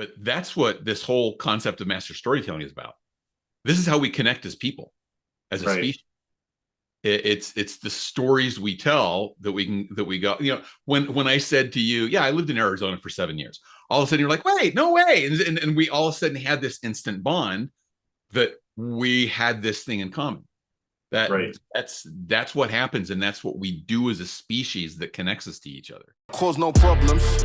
But that's what this whole concept of master storytelling is about. This is how we connect as people, as a Right. species. It's the stories we tell that we go. When I said to you, yeah, I lived in Arizona for 7 years. All of a sudden, you're like, wait, no way, and we all of a sudden had this instant bond that we had this thing in common. That Right. that's what happens, and that's what we do as a species that connects us to each other. Cause no problems.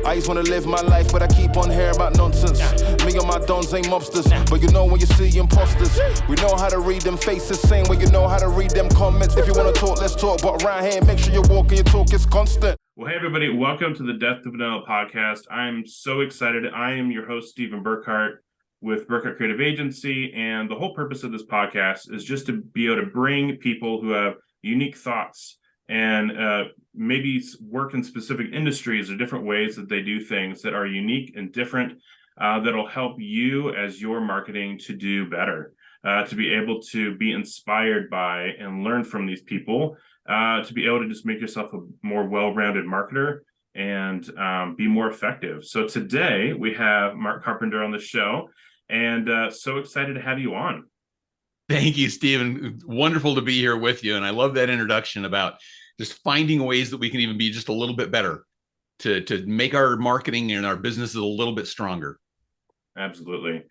I just wanna live my life, but I keep on hearing about nonsense. Me and my dons ain't mobsters, but you know when you see imposters, we know how to read them faces, same way you know how to read them comments. If you wanna talk, let's talk, but right here, make sure you walk and your talk is constant. Well, hey everybody, welcome to the Death to Vanilla podcast. I'm so excited. I am your host, Stephen Burkhart, with Burkhart Creative Agency, and the whole purpose of this podcast is just to be able to bring people who have unique thoughts and maybe work in specific industries or different ways that they do things that are unique and different, that'll help you as your marketing to do better, to be able to be inspired by and learn from these people, to be able to just make yourself a more well-rounded marketer and be more effective. So today we have Mark Carpenter on the show, and so excited to have you on. Thank you, Stephen. Wonderful to be here with you. And I love that introduction about just finding ways that we can even be just a little bit better to make our marketing and our businesses a little bit stronger. Absolutely.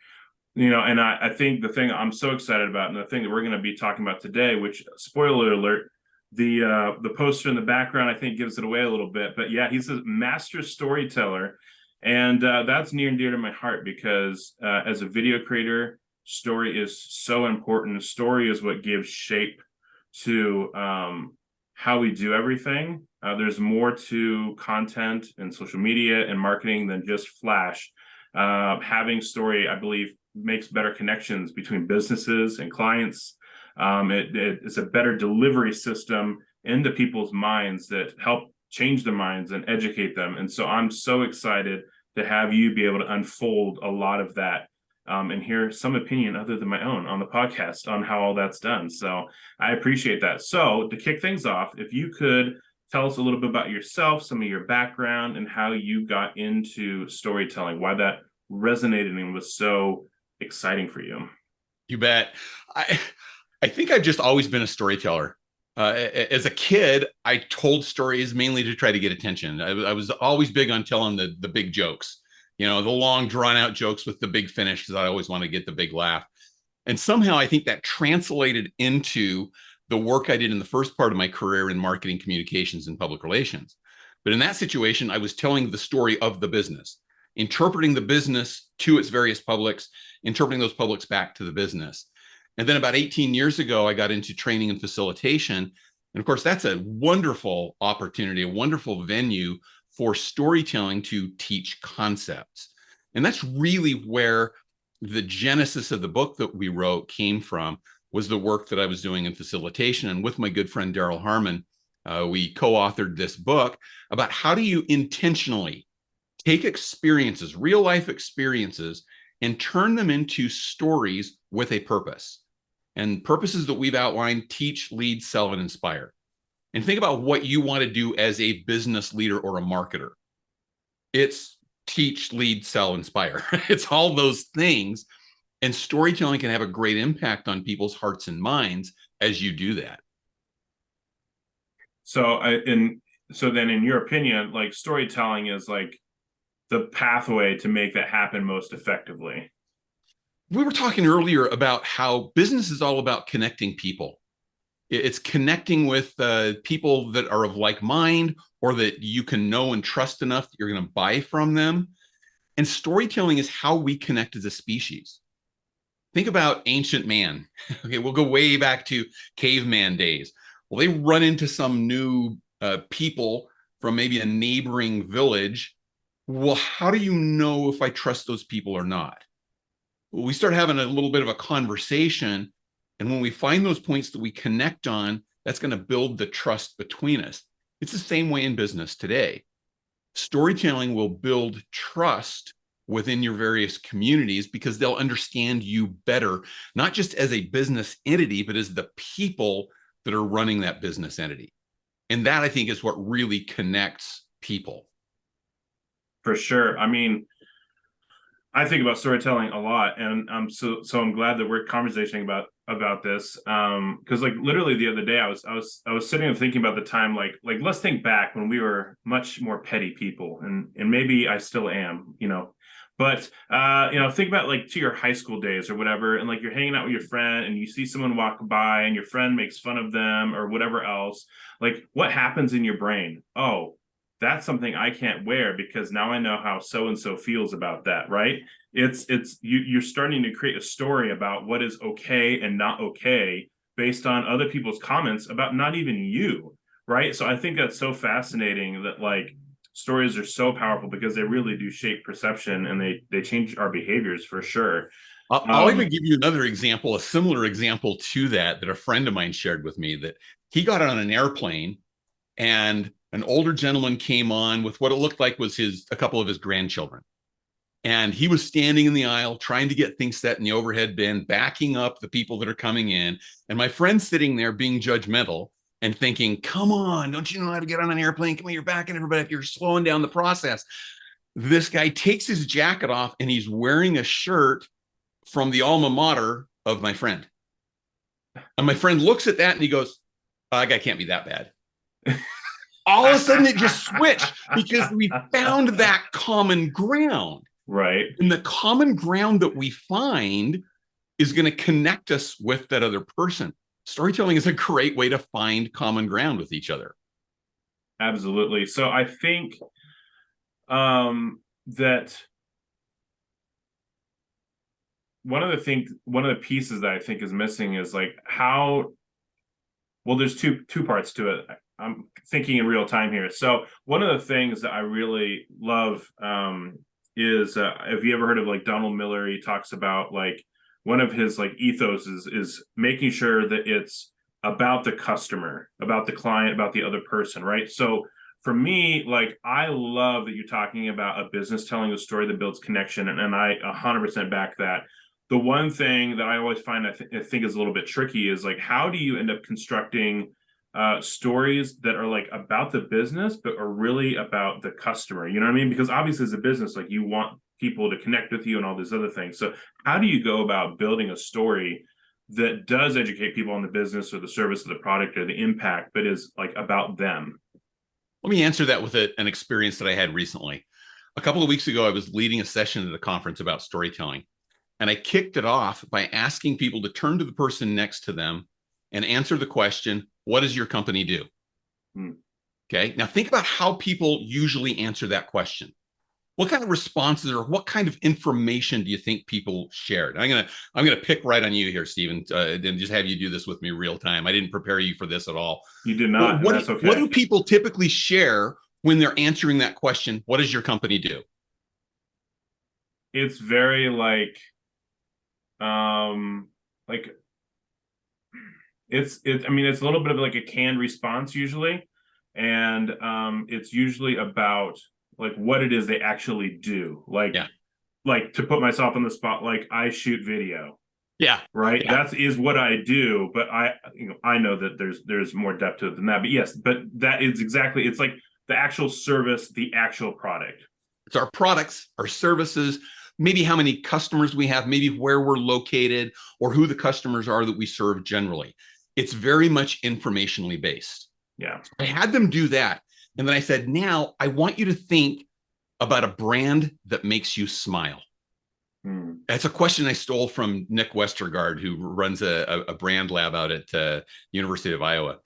And I think the thing I'm so excited about, and the thing that we're going to be talking about today, which, spoiler alert, the poster in the background, I think, gives it away a little bit. But yeah, he's a master storyteller. And that's near and dear to my heart because as a video creator, story is so important. Story is what gives shape to how we do everything. There's more to content and social media and marketing than just flash. Having story, I believe, makes better connections between businesses and clients. It's a better delivery system into people's minds that help change their minds and educate them. And so I'm so excited to have you be able to unfold a lot of that and hear some opinion other than my own on the podcast on how all that's done. So I appreciate that. So to kick things off, if you could tell us a little bit about yourself, some of your background, and how you got into storytelling, why that resonated and was so exciting for you. You bet. I think I've just always been a storyteller. As a kid, I told stories mainly to try to get attention. I was always big on telling the big jokes, the long drawn out jokes with the big finish, because I always want to get the big laugh. And somehow I think that translated into the work I did in the first part of my career in marketing, communications, and public relations. But in that situation, I was telling the story of the business, interpreting the business to its various publics, interpreting those publics back to the business. And then about 18 years ago, I got into training and facilitation. And of course, that's a wonderful opportunity, a wonderful venue for storytelling to teach concepts. And that's really where the genesis of the book that we wrote came from, was the work that I was doing in facilitation. And with my good friend, Daryl Harmon, we co-authored this book about how do you intentionally take experiences, real life experiences, and turn them into stories with a purpose. And purposes that we've outlined: teach, lead, sell, and inspire. And think about what you want to do as a business leader or a marketer. It's teach, lead, sell, inspire. It's all those things. And storytelling can have a great impact on people's hearts and minds as you do that. So then in your opinion, like, storytelling is like the pathway to make that happen most effectively. We were talking earlier about how business is all about connecting people. It's connecting with people that are of like mind, or that you can know and trust enough that you're going to buy from them. And storytelling is how we connect as a species. Think about ancient man. Okay, we'll go way back to caveman days. Well, they run into some new people from maybe a neighboring village. Well, how do you know if I trust those people or not? Well, we start having a little bit of a conversation. And when we find those points that we connect on, that's going to build the trust between us. It's the same way in business today. Storytelling will build trust within your various communities because they'll understand you better, not just as a business entity, but as the people that are running that business entity. And that, I think, is what really connects people. For sure. I mean, I think about storytelling a lot, and I'm glad that we're conversating about this. Because like literally the other day, I was sitting and thinking about the time, like let's think back when we were much more petty people, and maybe I still am, but think about like to your high school days or whatever, and like you're hanging out with your friend, and you see someone walk by, and your friend makes fun of them or whatever else. Like, what happens in your brain? Oh, that's something I can't wear because now I know how so and so feels about that, right? You're starting to create a story about what is okay and not okay based on other people's comments about not even you, right? So I think that's so fascinating that like stories are so powerful because they really do shape perception, and they change our behaviors for sure. I'll even give you another example, a similar example to that a friend of mine shared with me, that he got on an airplane and an older gentleman came on with what it looked like was a couple of his grandchildren. And he was standing in the aisle trying to get things set in the overhead bin, backing up the people that are coming in. And my friend's sitting there being judgmental and thinking, come on, don't you know how to get on an airplane? Come on, you're backing everybody up. You're slowing down the process. This guy takes his jacket off and he's wearing a shirt from the alma mater of my friend. And my friend looks at that and he goes, oh, that guy can't be that bad. All of a sudden it just switched because we found that common ground. Right. And the common ground that we find is going to connect us with that other person. Storytelling is a great way to find common ground with each other. Absolutely. So I think that one of the pieces that I think is missing is like there's two parts to it. I'm thinking in real time here. So one of the things that I really love is have you ever heard of like Donald Miller? He talks about like one of his like ethos is making sure that it's about the customer, about the client, about the other person, right? So for me, like I love that you're talking about a business telling a story that builds connection, and I 100% back that. The one thing that I always find I think is a little bit tricky is like, how do you end up constructing stories that are like about the business but are really about the customer? You know what I mean? Because obviously as a business, like you want people to connect with you and all these other things. So how do you go about building a story that does educate people on the business or the service or the product or the impact, but is like about them? Let me answer that with an experience that I had recently. A couple of weeks ago, I was leading a session at a conference about storytelling. And I kicked it off by asking people to turn to the person next to them and answer the question, what does your company do? Okay. Now think about how people usually answer that question. What kind of responses or what kind of information do you think people shared? I'm gonna pick right on you here, Stephen, and just have you do this with me real time. I didn't prepare you for this at all. You did not. That's okay. What do people typically share when they're answering that question? What does your company do? It's very it's a little bit of like a canned response usually, and it's usually about like what it is they actually do, like to put myself on the spot, like I shoot video, right, that is what I do, but I know that there's more depth to it than that, but yes, but that is exactly, it's like the actual service, the actual product. It's our products, our services, maybe how many customers we have, maybe where we're located, or who the customers are that we serve generally. It's very much informationally based. Yeah. I had them do that. And then I said, now I want you to think about a brand that makes you smile. That's a question I stole from Nick Westergaard, who runs a brand lab out at University of Iowa.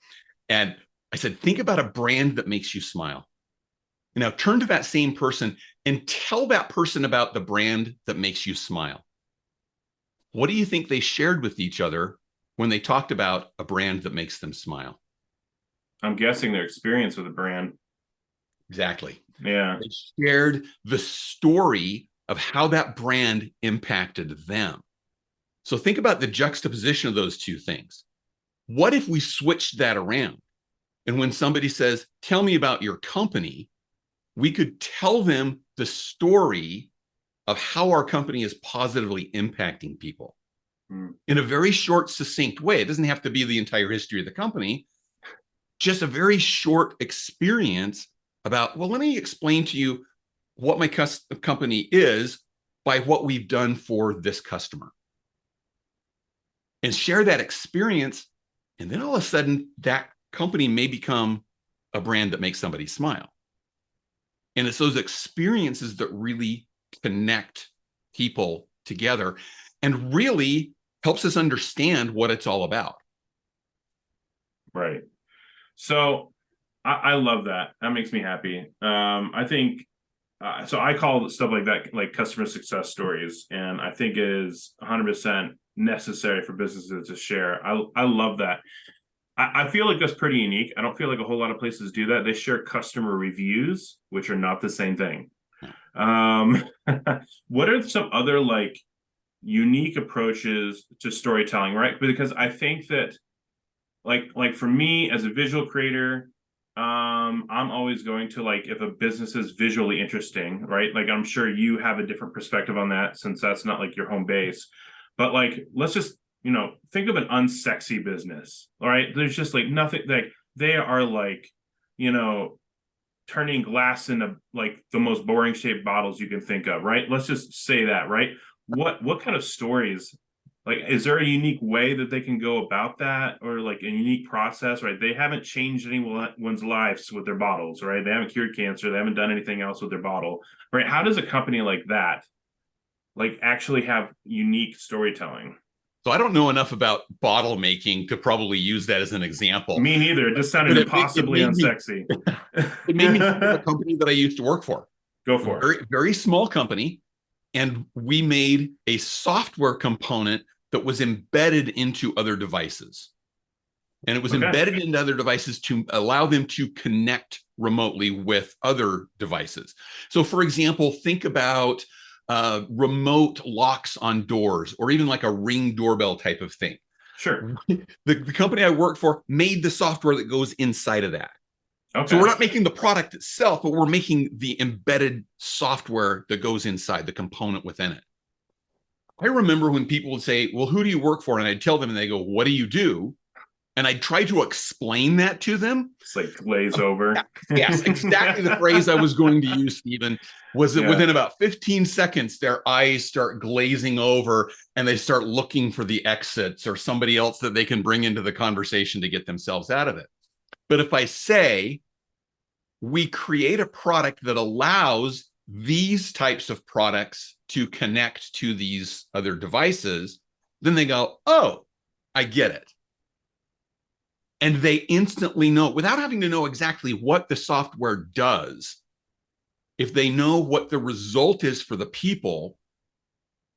And I said, think about a brand that makes you smile. Now turn to that same person and tell that person about the brand that makes you smile. What do you think they shared with each other when they talked about a brand that makes them smile? I'm guessing their experience with the brand. Exactly. Yeah. They shared the story of how that brand impacted them. So think about the juxtaposition of those two things. What if we switched that around? And when somebody says, tell me about your company, we could tell them the story of how our company is positively impacting people in a very short, succinct way. It doesn't have to be the entire history of the company, just a very short experience about, well, let me explain to you what my company is by what we've done for this customer. And share that experience. And then all of a sudden, that company may become a brand that makes somebody smile. And it's those experiences that really connect people together and really helps us understand what it's all about. Right. So I love that. That makes me happy. I think, so I call stuff like that, like customer success stories. And I think it is 100% necessary for businesses to share. I love that. I feel like that's pretty unique. I don't feel like a whole lot of places do that. They share customer reviews, which are not the same thing. What are some other like unique approaches to storytelling, right? Because I think that like for me as a visual creator, I'm always going to like, if a business is visually interesting, right? Like I'm sure you have a different perspective on that since that's not like your home base. But like, let's just, think of an unsexy business. All right. There's just like nothing, like they are like, turning glass into like the most boring shaped bottles you can think of. Right. Let's just say that. Right. What kind of stories, like, is there a unique way that they can go about that, or like a unique process, right? They haven't changed anyone's lives with their bottles, right? They haven't cured cancer. They haven't done anything else with their bottle, right? How does a company like that, like, actually have unique storytelling? So I don't know enough about bottle making to probably use that as an example. Me neither. It just sounded impossibly unsexy. It made me think of a company that I used to work for. Go for it. Very, very small company. And we made a software component that was embedded into other devices. And it was embedded into other devices to allow them to connect remotely with other devices. So for example, think about remote locks on doors, or even like a Ring doorbell type of thing. Sure. The company I worked for made the software that goes inside of that. Okay. So we're not making the product itself, but we're making the embedded software that goes inside, the component within it. I remember when people would say, well, who do you work for? And I'd tell them and they go, what do you do? And I'd try to explain that to them. It's like glaze over. Yes, exactly the phrase I was going to use, Stephen, was that within about 15 seconds, their eyes start glazing over and they start looking for the exits or somebody else that they can bring into the conversation to get themselves out of it. But if I say, we create a product that allows these types of products to connect to these other devices, then they go, oh, I get it. And they instantly know, without having to know exactly what the software does, if they know what the result is for the people,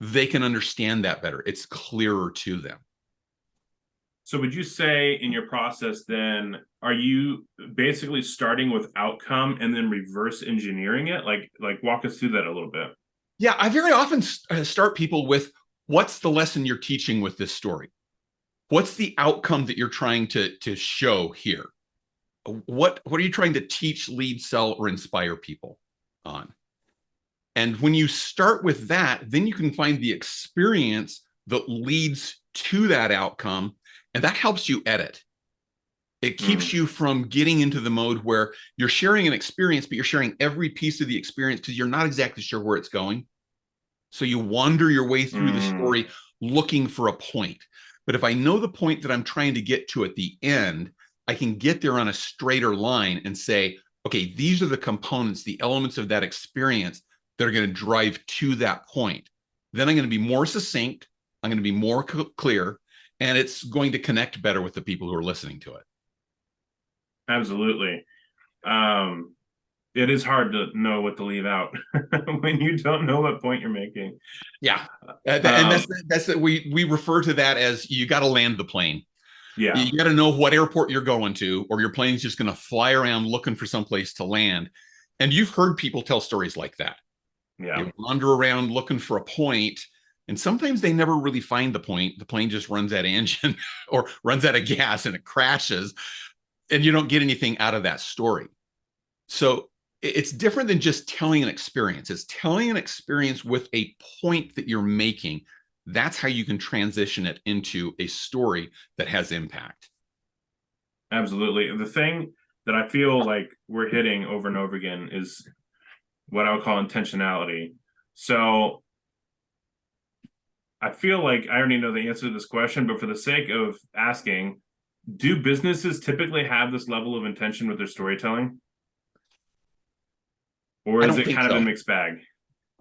they can understand that better. It's clearer to them. So would you say in your process then, are you basically starting with outcome and then reverse engineering it? Like walk us through that a little bit. Yeah, I very often start people with, what's the lesson you're teaching with this story? What's the outcome that you're trying to show here? What are you trying to teach, lead, sell, or inspire people on? And when you start with that, then you can find the experience that leads to that outcome, and that helps you edit. It keeps you from getting into the mode where you're sharing an experience, but you're sharing every piece of the experience because you're not exactly sure where it's going. So you wander your way through the story looking for a point. But if I know the point that I'm trying to get to at the end, I can get there on a straighter line and say, okay, these are the components, the elements of that experience that are going to drive to that point. Then I'm going to be more succinct. I'm going to be more clear, and it's going to connect better with the people who are listening to it. Absolutely. It is hard to know what to leave out when you don't know what point you're making. Yeah. And that's we refer to that as, you got to land the plane. Yeah. You got to know what airport you're going to, or your plane's just going to fly around looking for someplace to land. And you've heard people tell stories like that. Yeah. They wander around looking for a point, and sometimes they never really find the point. The plane just runs out of engine or runs out of gas and it crashes, and you don't get anything out of that story. So it's different than just telling an experience. It's telling an experience with a point that you're making. That's how you can transition it into a story that has impact. Absolutely. The thing that I feel like we're hitting over and over again is what I would call intentionality. So I feel like I already know the answer to this question, but for the sake of asking, do businesses typically have this level of intention with their storytelling? Or is it kind of a mixed bag?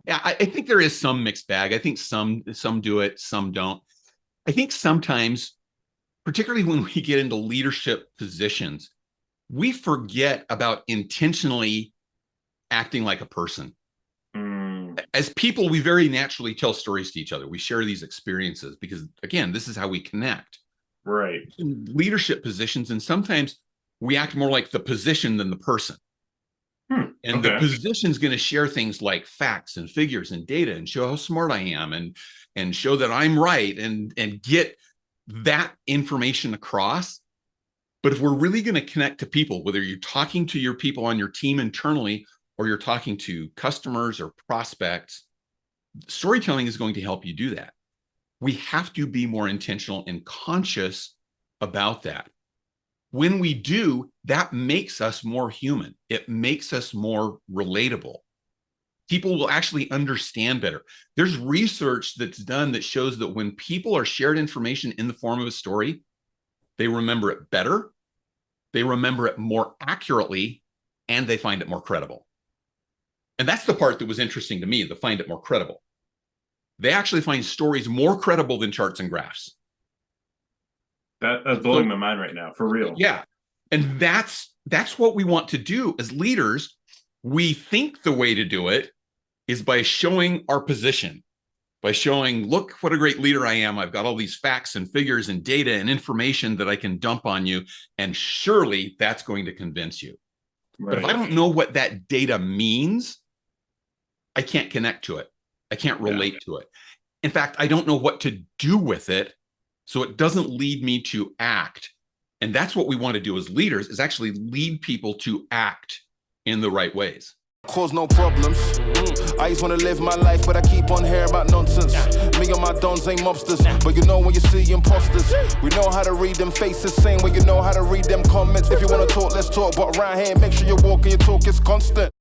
Yeah, I think there is some mixed bag. I think some do it, some don't. I think sometimes, particularly when we get into leadership positions, we forget about intentionally acting like a person. As people, we very naturally tell stories to each other. We share these experiences because, again, this is how we connect. Right. In leadership positions, and sometimes we act more like the position than the person. And the position's going to share things like facts and figures and data and show how smart I am and show that I'm right and get that information across. But if we're really going to connect to people, whether you're talking to your people on your team internally or you're talking to customers or prospects, storytelling is going to help you do that. We have to be more intentional and conscious about that. When we do, that makes us more human. It makes us more relatable. People will actually understand better. There's research that's done that shows that when people are shared information in the form of a story, they remember it better, they remember it more accurately, and they find it more credible. And that's the part that was interesting to me, to find it more credible. They actually find stories more credible than charts and graphs. That's blowing my mind right now, for real. Yeah. And that's what we want to do as leaders. We think the way to do it is by showing our position, by showing, look what a great leader I am. I've got all these facts and figures and data and information that I can dump on you. And surely that's going to convince you. Right. But if I don't know what that data means, I can't connect to it. I can't relate to it. In fact, I don't know what to do with it. So it doesn't lead me to act. And that's what we want to do as leaders, is actually lead people to act in the right ways. Cause no problems. I just wanna live my life, but I keep on hearing about nonsense. Me and my dons ain't mobsters, but you know when you see imposters. We know how to read them faces, same way you know how to read them comments. If you wanna talk, let's talk, but around here, make sure you walk and your talk is constant.